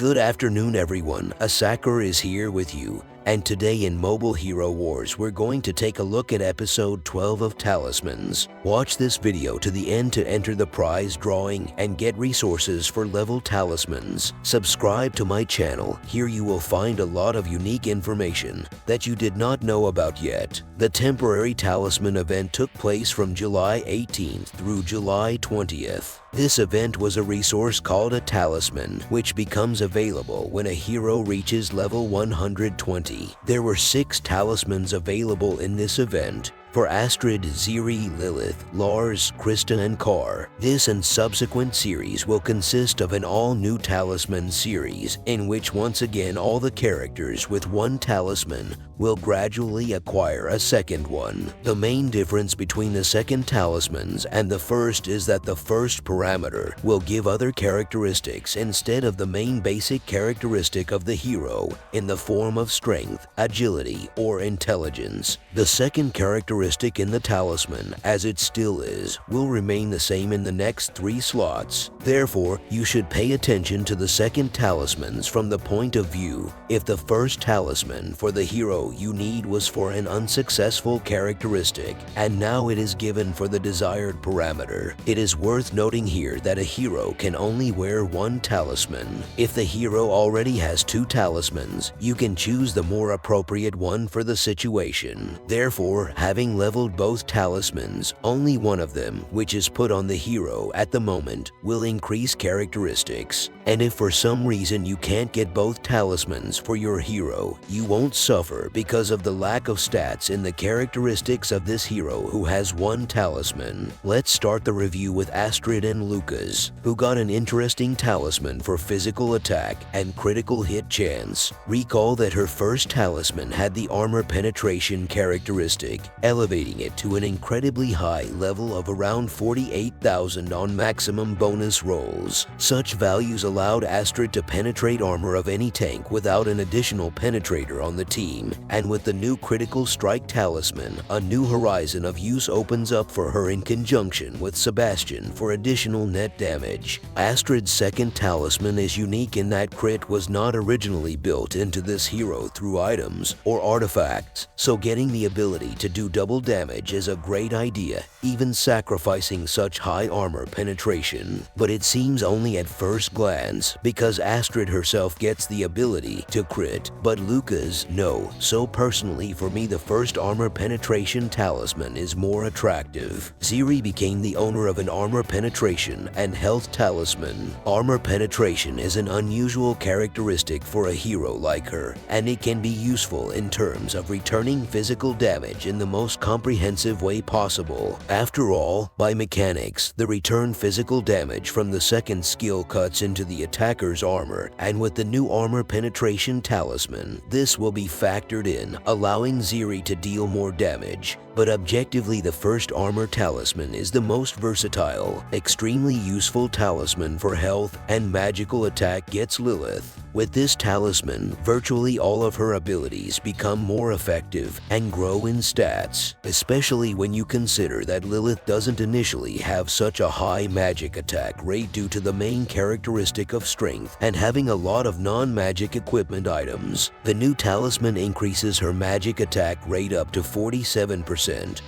Good afternoon everyone, AsaQr is here with you, and today in Mobile Hero Wars we're going to take a look at episode 12 of Talismans. Watch this video to the end to enter the prize drawing and get resources for level talismans. Subscribe to my channel, here you will find a lot of unique information that you did not know about yet. The temporary talisman event took place from July 18th through July 20th. This event was a resource called a talisman, which becomes available when a hero reaches level 120. There were 6 talismans available in this event. For Astrid, Ziri, Lilith, Lars, Krista and K'arkh. This and subsequent series will consist of an all-new talisman series, in which once again all the characters with one talisman will gradually acquire a second one. The main difference between the second talismans and the first is that the first parameter will give other characteristics instead of the main basic characteristic of the hero in the form of strength, agility, or intelligence. The second characteristic in the talisman, as it still is, will remain the same in the next 3 slots. Therefore, you should pay attention to the second talismans from the point of view if the first talisman for the hero you need was for an unsuccessful characteristic, and now it is given for the desired parameter. It is worth noting here that a hero can only wear one talisman. If the hero already has 2 talismans, you can choose the more appropriate one for the situation. Therefore, having leveled both talismans, only one of them, which is put on the hero at the moment, will increase characteristics. And if for some reason you can't get both talismans for your hero, you won't suffer because of the lack of stats in the characteristics of this hero who has one talisman. Let's start the review with Astrid and Lucas, who got an interesting talisman for physical attack and critical hit chance. Recall that her first talisman had the armor penetration characteristic, elevating it to an incredibly high level of around 48,000 on maximum bonus rolls. Such values allowed Astrid to penetrate armor of any tank without an additional penetrator on the team, and with the new critical strike talisman, a new horizon of use opens up for her in conjunction with Sebastian for additional net damage. Astrid's second talisman is unique in that crit was not originally built into this hero through items or artifacts, so getting the ability to do double damage is a great idea, even sacrificing such high armor penetration. But it seems only at first glance, because Astrid herself gets the ability to crit, but Lucas no. So personally for me the first armor penetration talisman is more attractive. Ziri became the owner of an armor penetration and health talisman. Armor penetration is an unusual characteristic for a hero like her, and it can be useful in terms of returning physical damage in the most comprehensive way possible. After all, by mechanics, the return physical damage from the second skill cuts into the attacker's armor, and with the new armor penetration talisman, this will be factored in, allowing Ziri to deal more damage. But objectively the first armor talisman is the most versatile, extremely useful talisman for health and magical attack gets Lilith. With this talisman, virtually all of her abilities become more effective and grow in stats, especially when you consider that Lilith doesn't initially have such a high magic attack rate due to the main characteristic of strength and having a lot of non-magic equipment items. The new talisman increases her magic attack rate up to 47%,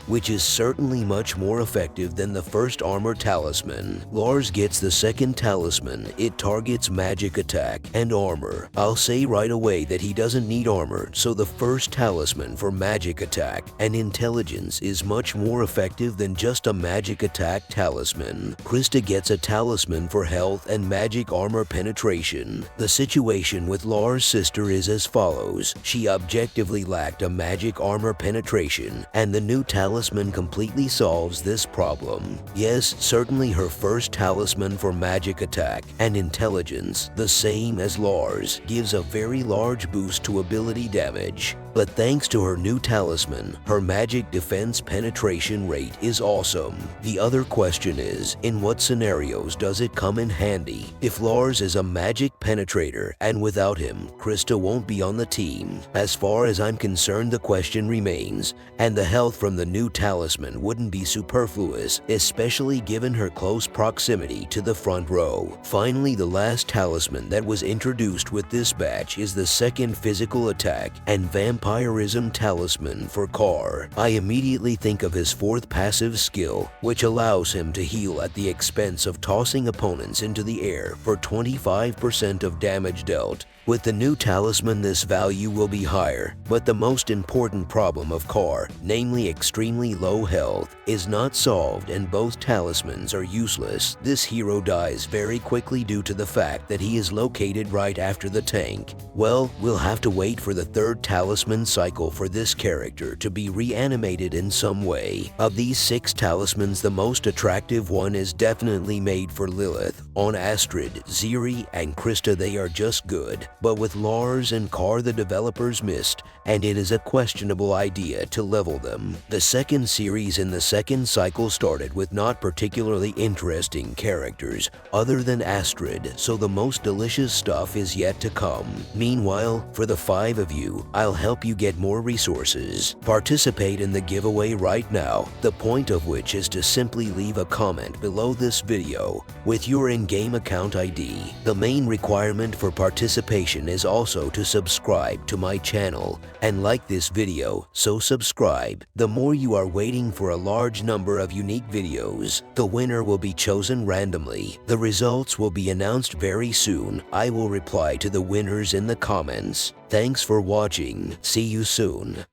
which is certainly much more effective than the first armor talisman. Lars gets the second talisman. It targets magic attack and armor. I'll say right away that he doesn't need armor, so the first talisman for magic attack and intelligence is much more effective than just a magic attack talisman. Krista gets a talisman for health and magic armor penetration. The situation with Lars' sister is as follows. She objectively lacked a magic armor penetration, and the new talisman completely solves this problem. Yes, certainly her first talisman for magic attack and intelligence, the same as Lars, gives a very large boost to ability damage. But thanks to her new talisman, her magic defense penetration rate is awesome. The other question is, in what scenarios does it come in handy? If Lars is a magic penetrator and without him, Krista won't be on the team. As far as I'm concerned, the question remains, and the health from the new talisman wouldn't be superfluous, especially given her close proximity to the front row. Finally, the last talisman that was introduced with this batch is the second physical attack and vampirism talisman for K'arkh. I immediately think of his fourth passive skill, which allows him to heal at the expense of tossing opponents into the air for 25% of damage dealt. With the new talisman, this value will be higher, but the most important problem of K'arkh, namely extremely low health, is not solved and both talismans are useless. This hero dies very quickly due to the fact that he is located right after the tank. Well, we'll have to wait for the third talisman cycle for this character to be reanimated in some way. Of these 6 talismans, the most attractive one is definitely made for Lilith. On Astrid, Ziri, and Krista they are just good. But with Lars and K'arkh the developers missed, and it is a questionable idea to level them. The second series in the second cycle started with not particularly interesting characters other than Astrid, so the most delicious stuff is yet to come. Meanwhile, for the 5 of you, I'll help you get more resources. Participate in the giveaway right now, the point of which is to simply leave a comment below this video with your in-game account ID. The main requirement for participation is also to subscribe to my channel and like this video, so subscribe. The more you are waiting for a large number of unique videos, the winner will be chosen randomly. The results will be announced very soon. I will reply to the winners in the comments. Thanks for watching. See you soon.